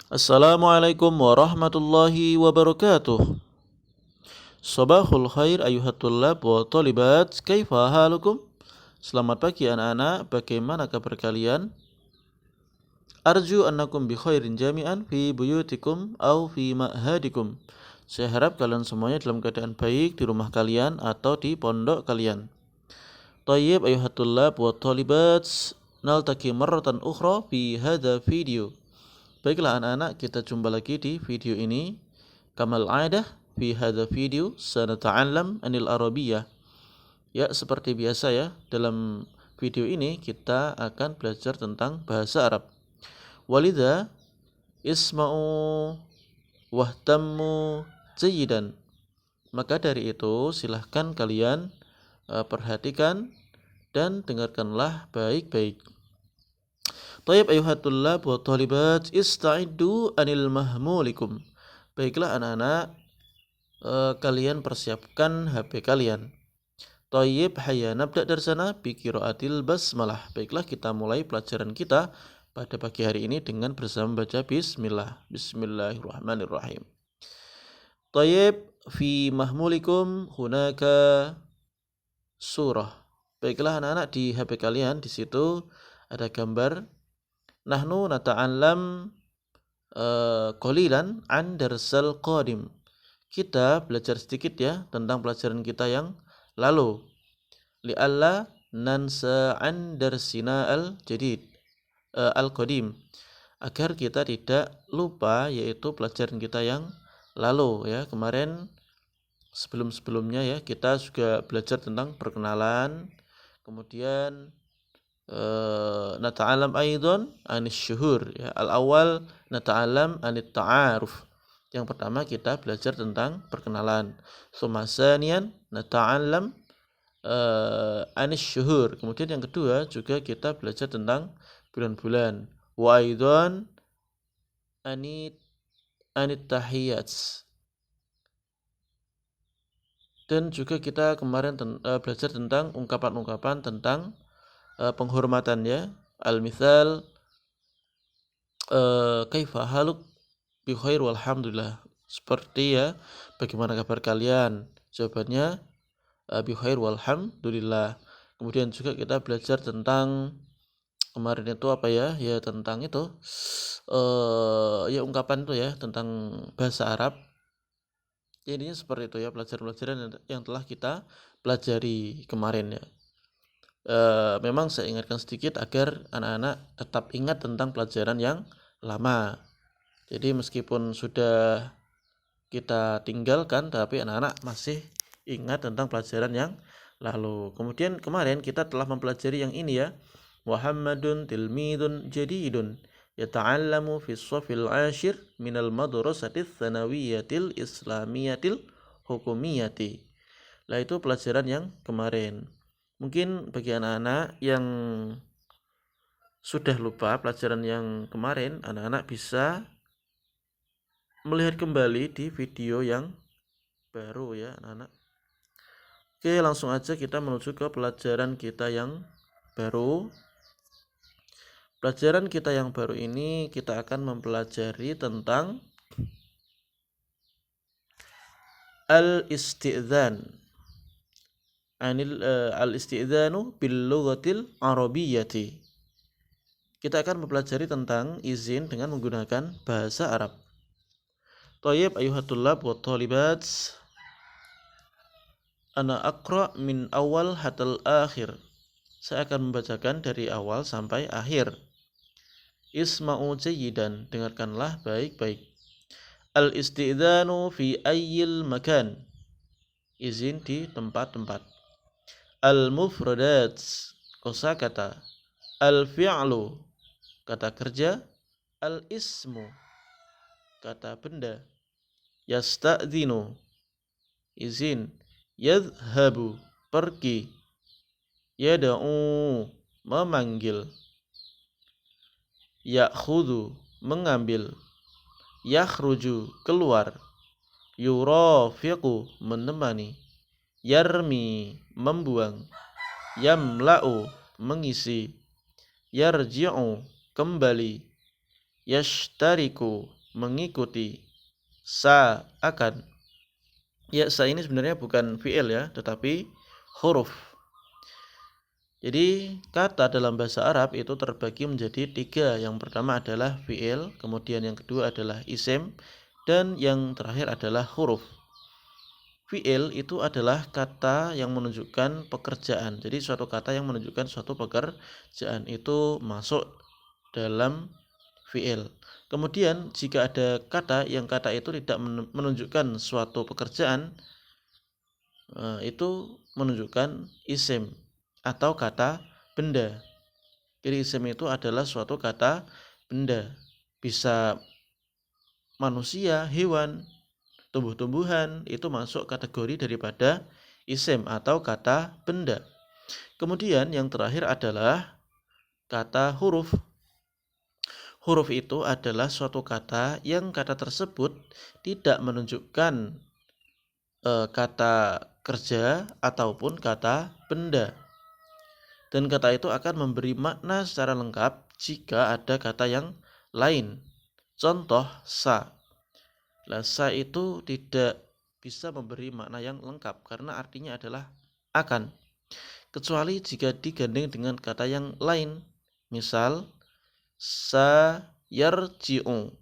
Assalamualaikum warahmatullahi wabarakatuh. Sabahul khair ayuhat tullab wa talibat. Kaifa halukum? Selamat pagi anak-anak, bagaimana kabar kalian? Arju annakum bi khairin jami'an fi buyutikum au fi ma'hadikum. Saya harap kalian semuanya dalam keadaan baik di rumah kalian atau di pondok kalian. Tayyib ayuhat tullab wa talibat. Naltaqi marratan ukhra fi hadha video. Baiklah anak-anak, kita jumpa lagi di video ini. Kamal adah fi hadha video sanata'allam anil arabiyyah. Ya, seperti biasa ya, dalam video ini kita akan belajar tentang bahasa Arab. Walidha isma'u wahtammu jayyidan. Maka dari itu silahkan kalian perhatikan dan dengarkanlah baik-baik. Tayyib ayuhat tullab wa talibat, ista'iddu anil mahmulikum. Baiklah anak-anak, kalian persiapkan HP kalian. Tayyib, hayya nabda darsana bi qiraatil basmalah. Baiklah, kita mulai pelajaran kita pada pagi hari ini dengan bersama membaca bismillah. Bismillahirrahmanirrahim. Tayyib, fi mahmulikum hunaka surah. Baiklah anak-anak, di HP kalian di situ ada gambar. Nahnu nata'allam qalilan an darsal qadim. Kita belajar sedikit ya tentang pelajaran kita yang lalu. Li'alla nansa an darsina al-jadid al-qadim. Agar kita tidak lupa yaitu pelajaran kita yang lalu ya. Kemarin sebelum-sebelumnya ya kita juga belajar tentang perkenalan. Kemudian nata'alam aidan anis syuhur ya. Al-awwal nata'alam anit ta'aruf. Yang pertama kita belajar tentang perkenalan. Sumasanian nata'alam anis syuhur. Kemudian yang kedua juga kita belajar tentang bulan-bulan. Wa aidan anit tahiyat. Dan juga kita kemarin belajar tentang ungkapan-ungkapan tentang penghormatan ya. Al-mithal kaifa haluk bi khair walhamdulillah. Seperti ya, bagaimana kabar kalian? Jawabannya bi khair walhamdulillah. Kemudian juga kita belajar tentang kemarin itu apa ya? Ya tentang itu ya ungkapan itu ya tentang bahasa Arab. Intinya seperti itu ya, pelajaran-pelajaran yang telah kita pelajari kemarin ya. Memang saya ingatkan sedikit agar anak-anak tetap ingat tentang pelajaran yang lama. Jadi meskipun sudah kita tinggalkan, tapi anak-anak masih ingat tentang pelajaran yang lalu. Kemudian kemarin kita telah mempelajari yang ini ya. Muhammadun tilmidun jadidun yata'allamu fi shafil ashir minal madrasatil tsanawiyatil islamiyatil hukumiyati. Lah itu pelajaran yang kemarin. Mungkin bagi anak-anak yang sudah lupa pelajaran yang kemarin, anak-anak bisa melihat kembali di video yang baru ya anak-anak. Oke, langsung aja kita menuju ke pelajaran kita yang baru. Pelajaran kita yang baru ini kita akan mempelajari tentang al-isti'dzan. Al-isti'dzanu bil lughatil arabiyyati. Kita akan mempelajari tentang izin dengan menggunakan bahasa Arab. Tayyib ayuhat tullab wa talibat. Ana aqra min awal hatal akhir. Saya akan membacakan dari awal sampai akhir. Isma'u jayyidan, dengarkanlah baik-baik. Al-isti'dzanu fi ayyil makan. Izin di tempat-tempat. Al-mufradat, kosakata. Al-fi'lu, kata kerja. Al-ismu, kata benda. Yasta'dzinu, izin. Yadhhabu, pergi. Yada'u, memanggil. Ya'khudhu, mengambil. Yakhruju, keluar. Yurafiqu, menemani. Yarmi, membuang. Yamla'u, mengisi. Yarji'u, kembali. Yashtariku, mengikuti. Sa akan. Ya, sa ini sebenarnya bukan fi'il ya, tetapi huruf. Jadi kata dalam bahasa Arab itu terbagi menjadi 3. Yang pertama adalah fi'il, kemudian yang kedua adalah isim, dan yang terakhir adalah huruf. Fi'il itu adalah kata yang menunjukkan pekerjaan. Jadi suatu kata yang menunjukkan suatu pekerjaan itu masuk dalam fi'il. Kemudian jika ada kata yang kata itu tidak menunjukkan suatu pekerjaan, itu menunjukkan isim atau kata benda. Jadi isim itu adalah suatu kata benda. Bisa manusia, hewan, tumbuh-tumbuhan, itu masuk kategori daripada isim atau kata benda. Kemudian yang terakhir adalah kata huruf. Huruf itu adalah suatu kata yang kata tersebut tidak menunjukkan kata kerja ataupun kata benda. Dan kata itu akan memberi makna secara lengkap jika ada kata yang lain. Contoh sa. Sa itu tidak bisa memberi makna yang lengkap karena artinya adalah akan. Kecuali jika digandeng dengan kata yang lain. Misal sa yarji'u,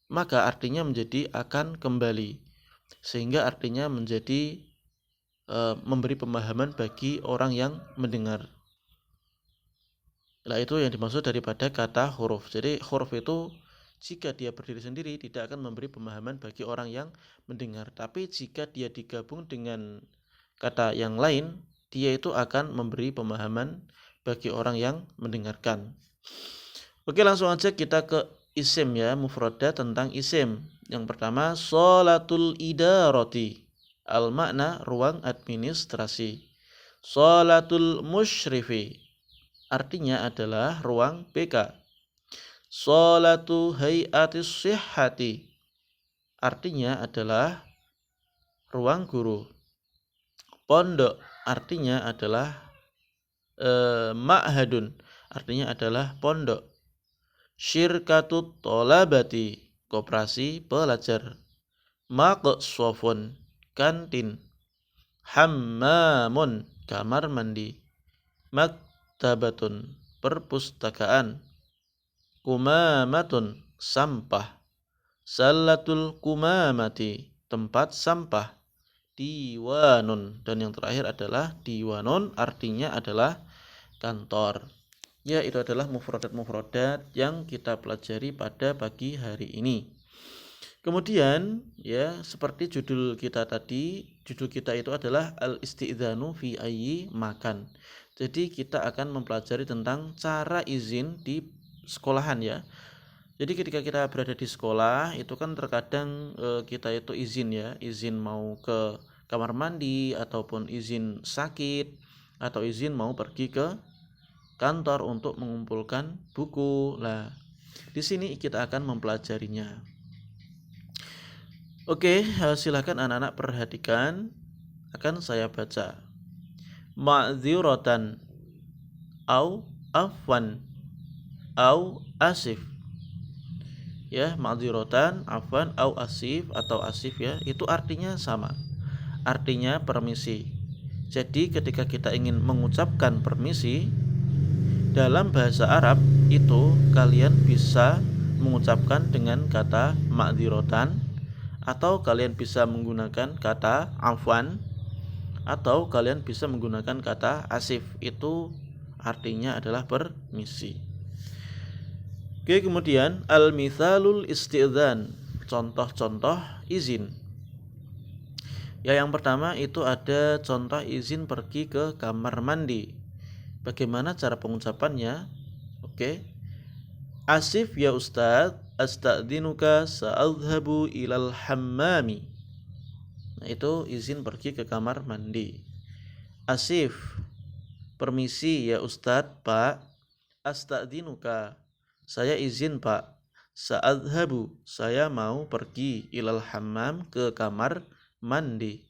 maka artinya menjadi akan kembali, sehingga artinya menjadi memberi pemahaman bagi orang yang mendengar. Nah, itu yang dimaksud daripada kata huruf. Jadi huruf itu jika dia berdiri sendiri tidak akan memberi pemahaman bagi orang yang mendengar, tapi jika dia digabung dengan kata yang lain, dia itu akan memberi pemahaman bagi orang yang mendengarkan. Oke, langsung aja kita ke isim ya, mufradat tentang isim. Yang pertama, sholatul idarati. Al makna ruang administrasi. Sholatul musyrifi, artinya adalah ruang BK. Sholatu hayatis sihhati, artinya adalah ruang guru. Pondok artinya adalah ma'hadun, artinya adalah pondok. Syirkatut tolabati, koperasi pelajar. Maqsofun, kantin. Hammamun, kamar mandi. Maktabatun, perpustakaan. Kumamatun, sampah. Salatul kumamati, tempat sampah. Diwanun, dan yang terakhir adalah diwanun, artinya adalah kantor. Ya, itu adalah mufradat-mufradat yang kita pelajari pada pagi hari ini. Kemudian ya, seperti judul kita tadi, judul kita itu adalah al-isti'dzanu fi ayyi makan. Jadi kita akan mempelajari tentang cara izin di sekolahan ya. Jadi ketika kita berada di sekolah itu kan terkadang kita itu izin ya, izin mau ke kamar mandi ataupun izin sakit atau izin mau pergi ke kantor untuk mengumpulkan buku. Nah, di sini kita akan mempelajarinya. Oke, silakan anak-anak perhatikan, akan saya baca. Ma'dziratan au afwan au asif. Ya, ma'dziratan, afwan au asif atau asif ya, itu artinya sama. Artinya permisi. Jadi ketika kita ingin mengucapkan permisi dalam bahasa Arab itu kalian bisa mengucapkan dengan kata ma'dziratan, atau kalian bisa menggunakan kata afwan, atau kalian bisa menggunakan kata asif. Itu artinya adalah permisi. Oke, kemudian al-mithalul isti'dzan, contoh-contoh izin. Ya, yang pertama itu ada contoh izin pergi ke kamar mandi. Bagaimana cara pengucapannya? Oke. Asif ya Ustadz, asta'dzinuka sa'adhabu ilal hammami. Nah, itu izin pergi ke kamar mandi. Asif, permisi ya Ustadz, Pak. Asta'dzinuka, saya izin Pak. Sa'adhabu, saya mau pergi ilal hammam, ke kamar mandi.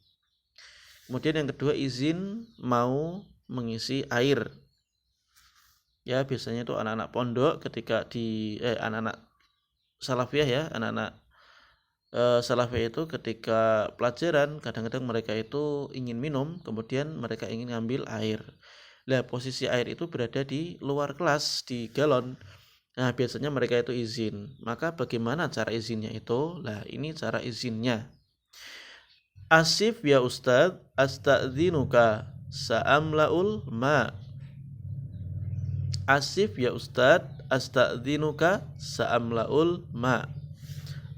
Kemudian yang kedua, izin mau mengisi air. Ya, biasanya itu anak-anak pondok ketika anak-anak salafiyah ya, anak-anak salafiyah itu ketika pelajaran kadang-kadang mereka itu ingin minum, kemudian mereka ingin ngambil air. Nah, posisi air itu berada di luar kelas, di galon. Nah, biasanya mereka itu izin. Maka bagaimana cara izinnya itu? Nah, ini cara izinnya. Asif ya Ustadz, asta'dzinuka sa'amla'ul ma. Asif ya Ustadz, asta'dzinuka sa'amla'ul ma.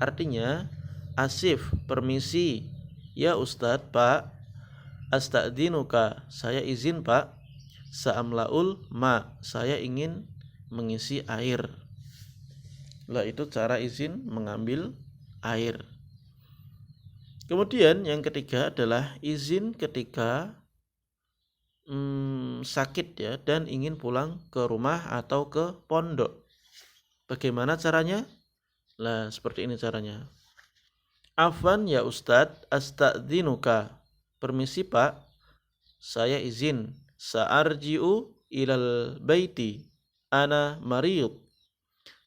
Artinya, asif, permisi. Ya Ustadz, Pak. Asta'dzinuka, saya izin Pak. Sa'amla'ul ma, saya ingin mengisi air. Lah itu cara izin mengambil air. Kemudian yang ketiga adalah izin ketika sakit ya dan ingin pulang ke rumah atau ke pondok. Bagaimana caranya? Lah seperti ini caranya. Afwan ya Ustadz, asta'dzinuka. Permisi Pak, saya izin. Sa'arji'u ilal baiti. Ana mariyud.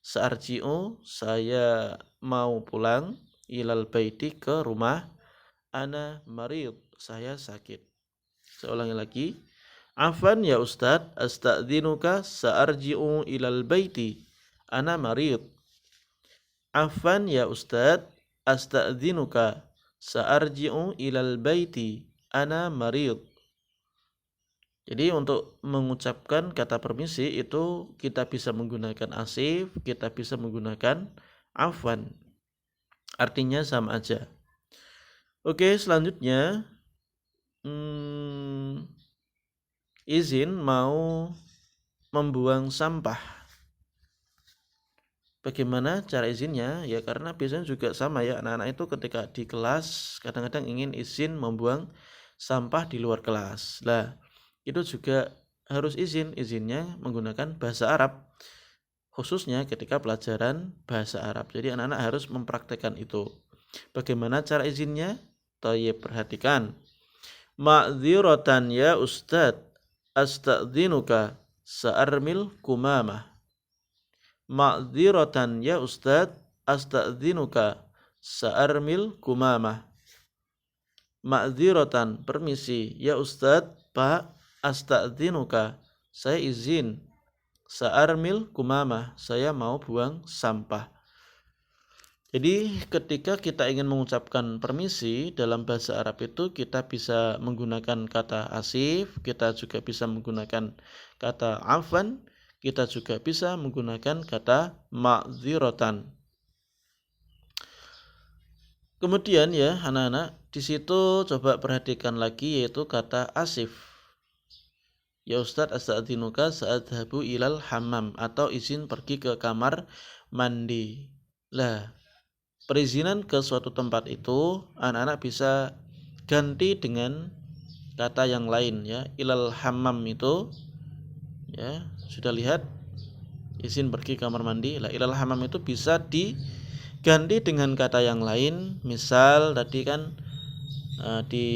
Sa'arji'u, saya mau pulang. Ilal baiti, ke rumah. Ana mariyud, saya sakit. Saya ulangi lagi. Afwan ya Ustadz, asta'dzinuka sa'arji'u ilal baiti. Ana mariyud. Afwan ya Ustadz, asta'dzinuka sa'arji'u ilal baiti. Ana mariyud. Jadi untuk mengucapkan kata permisi itu kita bisa menggunakan asif, kita bisa menggunakan afwan. Artinya sama aja. Oke, selanjutnya izin mau membuang sampah. Bagaimana cara izinnya? Ya karena biasanya juga sama ya, anak-anak itu ketika di kelas kadang-kadang ingin izin membuang sampah di luar kelas. Lah, itu juga harus izinnya menggunakan bahasa Arab, khususnya ketika pelajaran bahasa Arab. Jadi anak-anak harus mempraktekkan itu. Bagaimana cara izinnya? Thayyib, perhatikan. Ma'dziratan ya Ustadz, asta'dzinuka sa'armil kumamah. Ma'dziratan ya Ustadz, asta'dzinuka sa'armil kumamah. Ma'dziratan, permisi. Ya Ustadz, Pak, asta'dzinuka, saya izin. Sa'armil kumamah, saya mau buang sampah. Jadi ketika kita ingin mengucapkan permisi dalam bahasa Arab itu kita bisa menggunakan kata asif, kita juga bisa menggunakan kata afwan, kita juga bisa menggunakan kata ma'dziratan. Kemudian ya anak-anak, di situ coba perhatikan lagi yaitu kata asif. Ya Ustadz, asta'dzinuka sa'adhabu ilal hammam, atau izin pergi ke kamar mandi. Lah, perizinan ke suatu tempat itu anak-anak bisa ganti dengan kata yang lain ya. Ilal hammam itu ya, sudah lihat izin pergi kamar mandi. Lah ilal hammam itu bisa diganti dengan kata yang lain. Misal tadi kan di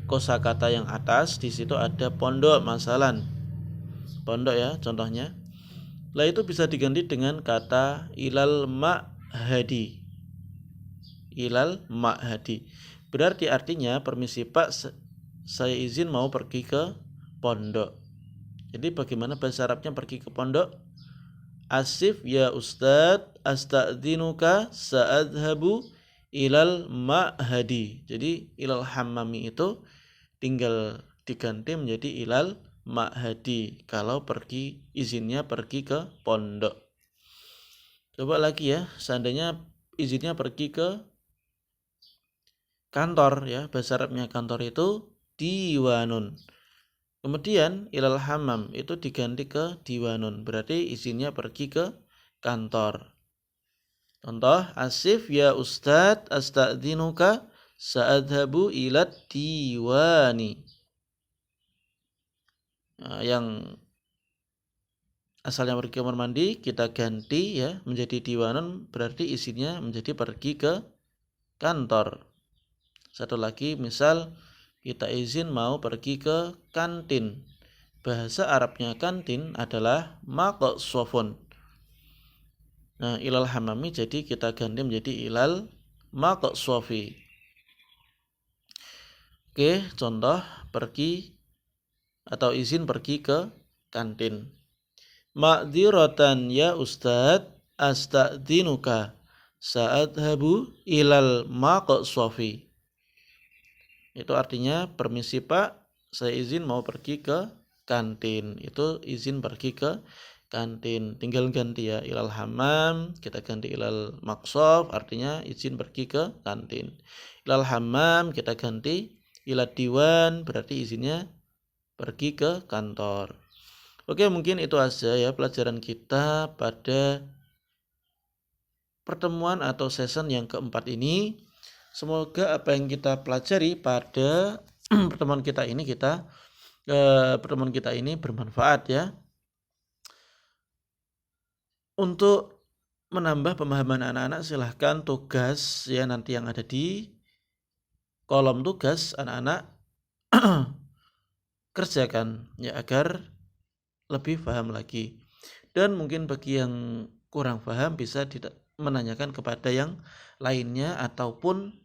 kosakata yang atas di situ ada pondok masalan. Pondok ya contohnya. Lah itu bisa diganti dengan kata ilal ma'hadi. Ilal ma'hadi. Berarti artinya, permisi Pak, saya izin mau pergi ke pondok. Jadi bagaimana bahasa Arabnya pergi ke pondok? Asif ya Ustadz, asta'dzinuka sa'adhabu ilal ma'hadi. Jadi ilal hammami itu tinggal diganti menjadi ilal ma'hadi kalau pergi, izinnya pergi ke pondok. Coba lagi ya, seandainya izinnya pergi ke kantor ya, bahasa Arabnya kantor itu diwanun. Kemudian ilal hammam itu diganti ke diwanun, berarti izinnya pergi ke kantor. Contoh, asif ya Ustadz, asta'dzinuka sa'adhabu ilat diwani. Nah, yang asalnya pergi ke kamar mandi kita ganti ya menjadi diwanun, berarti izinnya menjadi pergi ke kantor. Satu lagi, misal kita izin mau pergi ke kantin. Bahasa Arabnya kantin adalah maqsofun. Nah, ilal hamami jadi kita ganti menjadi ilal maqshafi. Oke, contoh pergi atau izin pergi ke kantin. Ma'dziratan ya Ustadz, asta'dzinuka sa'adhabu ilal maqshafi. Itu artinya permisi Pak, saya izin mau pergi ke kantin. Itu izin pergi ke kantin. Tinggal ganti ya, ilal hammam kita ganti ilal maqshaf, artinya izin pergi ke kantin. Ilal hammam kita ganti ilal diwan, berarti izinnya pergi ke kantor. Oke, mungkin itu aja ya pelajaran kita pada pertemuan atau session yang keempat ini. Semoga apa yang kita pelajari pada pertemuan kita ini bermanfaat ya. Untuk menambah pemahaman anak-anak, silahkan tugas ya nanti yang ada di kolom tugas anak-anak kerjakan ya agar lebih paham lagi. Dan mungkin bagi yang kurang paham bisa menanyakan kepada yang lainnya ataupun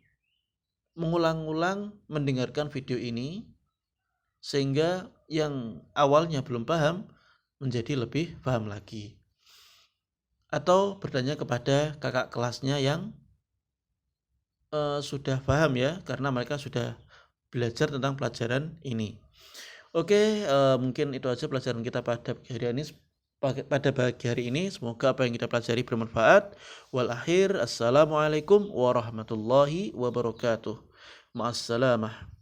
mengulang-ulang mendengarkan video ini sehingga yang awalnya belum paham menjadi lebih paham lagi. Atau bertanya kepada kakak kelasnya yang sudah paham ya, karena mereka sudah belajar tentang pelajaran ini. Oke, mungkin itu aja pelajaran kita pada pagi hari ini. Semoga apa yang kita pelajari bermanfaat. Wal akhir, assalamualaikum warahmatullahi wabarakatuh. Ma'assalamah.